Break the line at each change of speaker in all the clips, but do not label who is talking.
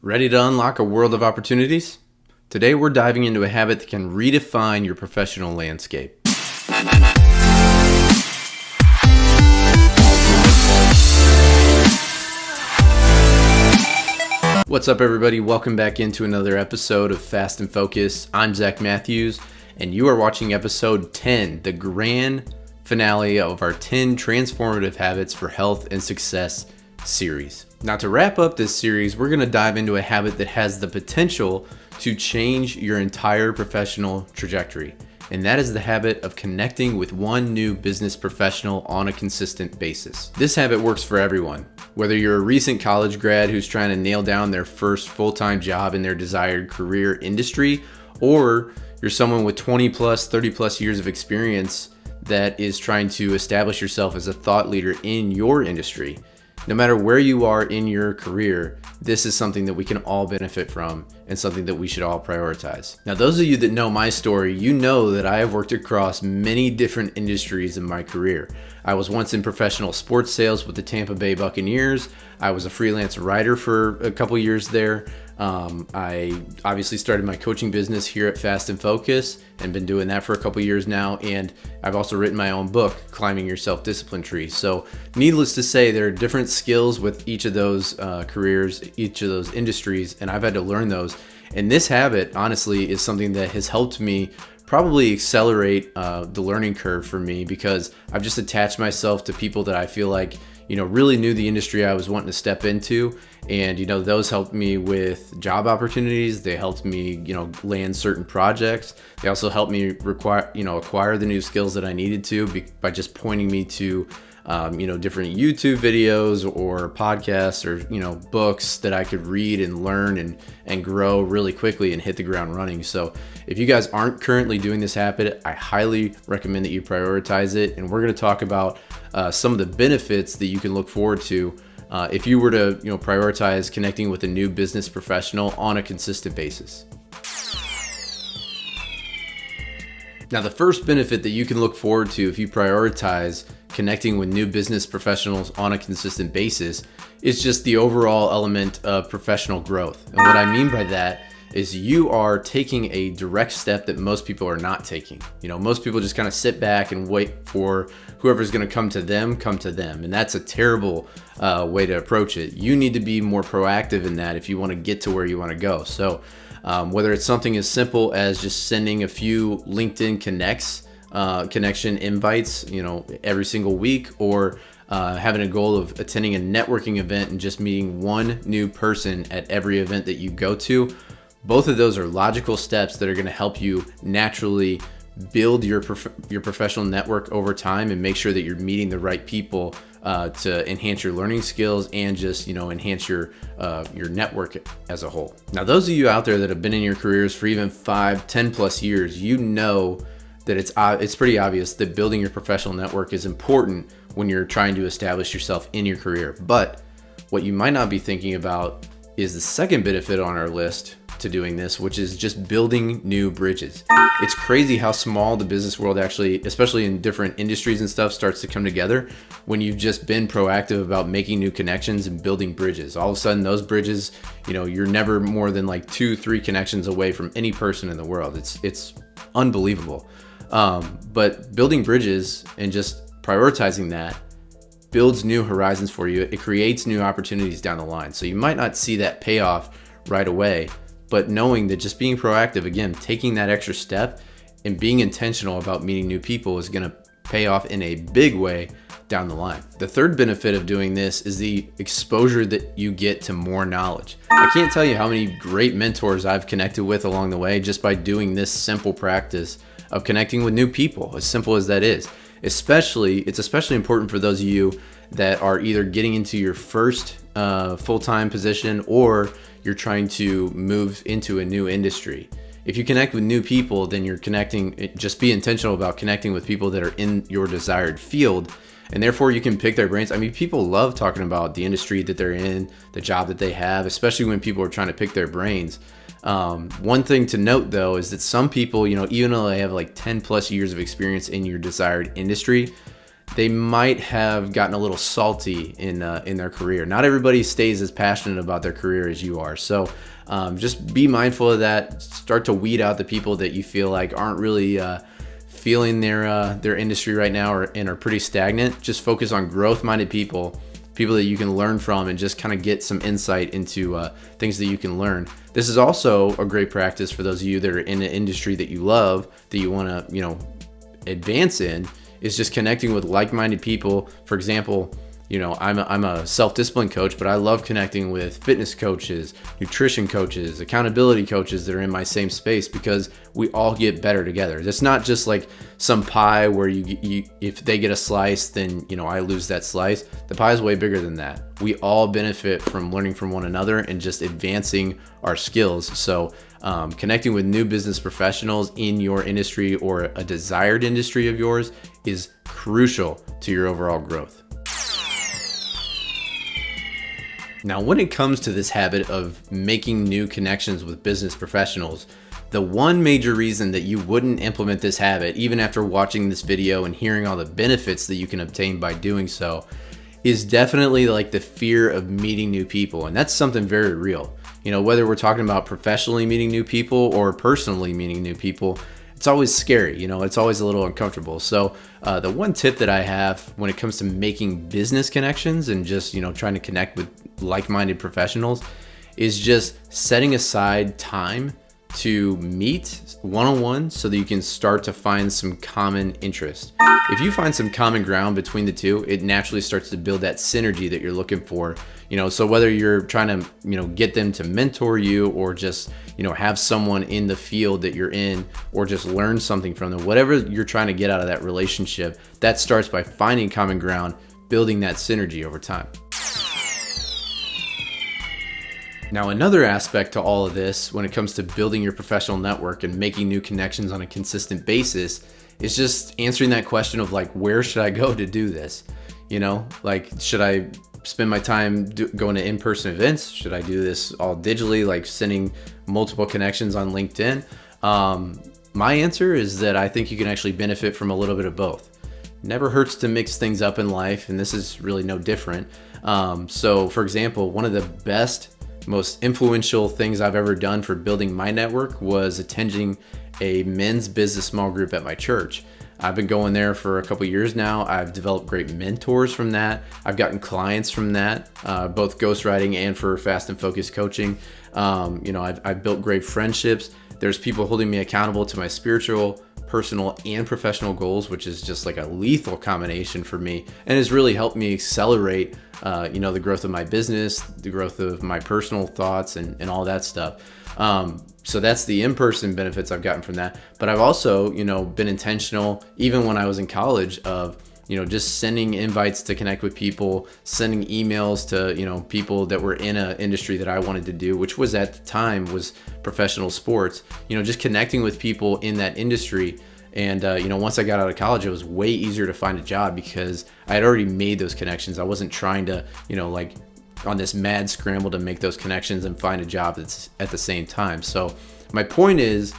Ready to unlock a world of opportunities? Today we're diving into a habit that can redefine your professional landscape. What's up, everybody? Welcome back into another episode of Fast and Focus. I'm Zach Matthews, and you are watching episode 10, the grand finale of our 10 transformative habits for health and success series. Now, to wrap up this series, we're going to dive into a habit that has the potential to change your entire professional trajectory, and that is the habit of connecting with one new business professional on a consistent basis. This habit works for everyone. Whether you're a recent college grad who's trying to nail down their first full-time job in their desired career industry, or you're someone with 20 plus, 30 plus years of experience that is trying to establish yourself as a thought leader in your industry. No matter where you are in your career, this is something that we can all benefit from and something that we should all prioritize. Now, those of you that know my story, you know that I have worked across many different industries in my career. I was once in professional sports sales with the Tampa Bay Buccaneers. I was a freelance writer for a couple years there. I obviously started my coaching business here at Fast and Focus and been doing that for a couple years now. And I've also written my own book, Climbing Your Self-Discipline Tree. So needless to say, there are different skills with each of those careers, each of those industries, and I've had to learn those. And this habit, honestly, is something that has helped me probably accelerate the learning curve for me, because I've just attached myself to people that I feel like, really knew the industry I was wanting to step into. And, those helped me with job opportunities. They helped me, land certain projects. They also helped me acquire the new skills that I needed to by just pointing me to, different YouTube videos or podcasts or, books that I could read and learn and grow really quickly and hit the ground running. So if you guys aren't currently doing this habit, I highly recommend that you prioritize it. And we're going to talk about some of the benefits that you can look forward to if you were to prioritize connecting with a new business professional on a consistent basis. Now, the first benefit that you can look forward to if you prioritize connecting with new business professionals on a consistent basis is just the overall element of professional growth. And what I mean by that is you are taking a direct step that most people are not taking. Most people just kind of sit back and wait for whoever's going to come to them. And that's a terrible way to approach it. You need to be more proactive in that if you want to get to where you want to go. So whether it's something as simple as just sending a few LinkedIn connection invites, every single week, or having a goal of attending a networking event and just meeting one new person at every event that you go to. Both of those are logical steps that are going to help you naturally build your professional network over time and make sure that you're meeting the right people to enhance your learning skills and just enhance your network as a whole. Now, those of you out there that have been in your careers for even 5, 10 plus years, that it's pretty obvious that building your professional network is important when you're trying to establish yourself in your career. But what you might not be thinking about is the second benefit on our list to doing this, which is just building new bridges. It's crazy how small the business world actually, especially in different industries and stuff, starts to come together when you've just been proactive about making new connections and building bridges. All of a sudden, those bridges, you're never more than like 2-3 connections away from any person in the world. It's unbelievable. But building bridges and just prioritizing that builds new horizons for you. It creates new opportunities down the line. So you might not see that payoff right away, but knowing that just being proactive, again, taking that extra step and being intentional about meeting new people is going to pay off in a big way down the line. The third benefit of doing this is the exposure that you get to more knowledge. I can't tell you how many great mentors I've connected with along the way just by doing this simple practice of connecting with new people, as simple as that is. It's especially important for those of you that are either getting into your first full-time position or you're trying to move into a new industry. If you connect with new people, then you're connecting, just be intentional about connecting with people that are in your desired field, and therefore you can pick their brains. I mean, people love talking about the industry that they're in, the job that they have, especially when people are trying to pick their brains. One thing to note though is that some people, even though they have like 10 plus years of experience in your desired industry, they might have gotten a little salty in their career. Not everybody stays as passionate about their career as you are. So just be mindful of that. Start to weed out the people that you feel like aren't really feeling their industry right now and are pretty stagnant. Just focus on growth-minded people that you can learn from, and just kind of get some insight into things that you can learn. This is also a great practice for those of you that are in an industry that you love, that you want to, advance in, is just connecting with like-minded people. For example, I'm a self-discipline coach, but I love connecting with fitness coaches, nutrition coaches, accountability coaches that are in my same space, because we all get better together. It's not just like some pie where you if they get a slice, then I lose that slice. The pie is way bigger than that. We all benefit from learning from one another and just advancing our skills. So connecting with new business professionals in your industry or a desired industry of yours is crucial to your overall growth. Now, when it comes to this habit of making new connections with business professionals, the one major reason that you wouldn't implement this habit, even after watching this video and hearing all the benefits that you can obtain by doing so, is definitely like the fear of meeting new people. And that's something very real. Whether we're talking about professionally meeting new people or personally meeting new people, it's always scary, it's always a little uncomfortable. So the one tip that I have when it comes to making business connections and just, trying to connect with like-minded professionals is just setting aside time to meet one-on-one so that you can start to find some common interest. If you find some common ground between the two, it naturally starts to build that synergy that you're looking for. So whether you're trying to, get them to mentor you, or just, have someone in the field that you're in, or just learn something from them, whatever you're trying to get out of that relationship, that starts by finding common ground, building that synergy over time. Now, another aspect to all of this when it comes to building your professional network and making new connections on a consistent basis is just answering that question of like, where should I go to do this? Should I spend my time going to in-person events? Should I do this all digitally, like sending multiple connections on LinkedIn? My answer is that I think you can actually benefit from a little bit of both. Never hurts to mix things up in life, and this is really no different. So for example, one of the best, most influential things I've ever done for building my network was attending a men's business small group at my church. I've been going there for a couple years now. I've developed great mentors from that. I've gotten clients from that, both ghostwriting and for fast and focused coaching. I've built great friendships. There's people holding me accountable to my spiritual, personal, and professional goals, which is just like a lethal combination for me, and has really helped me accelerate the growth of my business, the growth of my personal thoughts, and all that stuff. So that's the in-person benefits I've gotten from that. But I've also, been intentional, even when I was in college, of, just sending invites to connect with people, sending emails to, people that were in an industry that I wanted to do, which was at the time was professional sports, just connecting with people in that industry. And, once I got out of college, it was way easier to find a job because I had already made those connections. I wasn't trying to, on this mad scramble to make those connections and find a job that's at the same time. So my point is,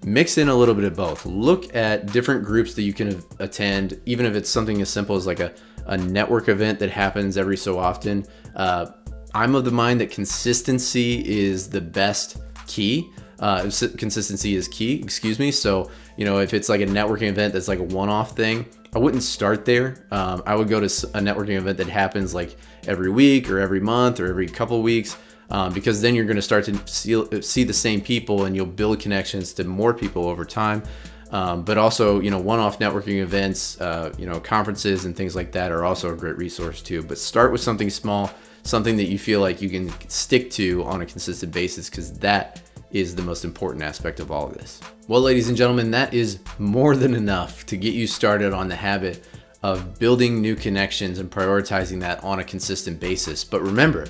mix in a little bit of both. Look at different groups that you can attend, even if it's something as simple as like a network event that happens every so often. I'm of the mind that consistency is the best key. Consistency is key, So, if it's like a networking event that's like a one-off thing, I wouldn't start there. I would go to a networking event that happens like every week or every month or every couple of weeks, because then you're going to start to see the same people, and you'll build connections to more people over time. But also, one-off networking events, conferences and things like that are also a great resource too. But start with something small, something that you feel like you can stick to on a consistent basis, because that is the most important aspect of all of this. Well, ladies and gentlemen, that is more than enough to get you started on the habit of building new connections and prioritizing that on a consistent basis. But remember,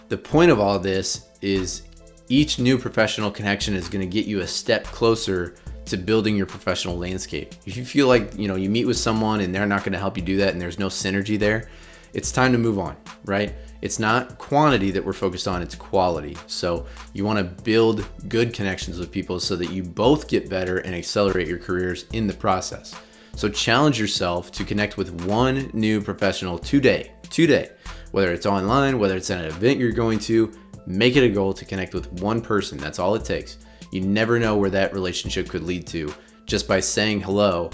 the point of all of this is each new professional connection is going to get you a step closer to building your professional landscape. If you feel like, you meet with someone and they're not going to help you do that and there's no synergy there, it's time to move on, right? It's not quantity that we're focused on, it's quality. So you want to build good connections with people so that you both get better and accelerate your careers in the process. So challenge yourself to connect with one new professional today, whether it's online, whether it's at an event you're going to. Make it a goal to connect with one person. That's all it takes. You never know where that relationship could lead to just by saying hello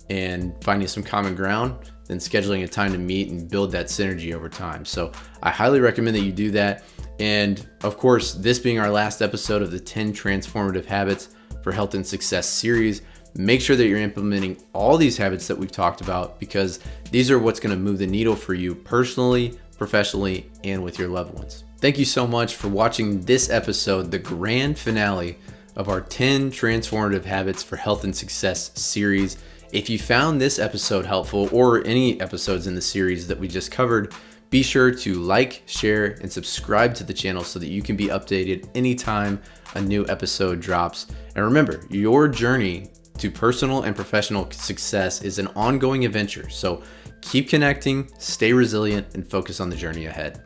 and finding some common ground, then scheduling a time to meet and build that synergy over time. So I highly recommend that you do that. And of course, this being our last episode of the 10 Transformative Habits for Health and Success series, make sure that you're implementing all these habits that we've talked about, because these are what's going to move the needle for you personally, professionally, and with your loved ones. Thank you so much for watching this episode, the grand finale of our 10 Transformative Habits for Health and Success series. If you found this episode helpful, or any episodes in the series that we just covered, be sure to like, share, and subscribe to the channel so that you can be updated anytime a new episode drops. And remember, your journey to personal and professional success is an ongoing adventure. So keep connecting, stay resilient, and focus on the journey ahead.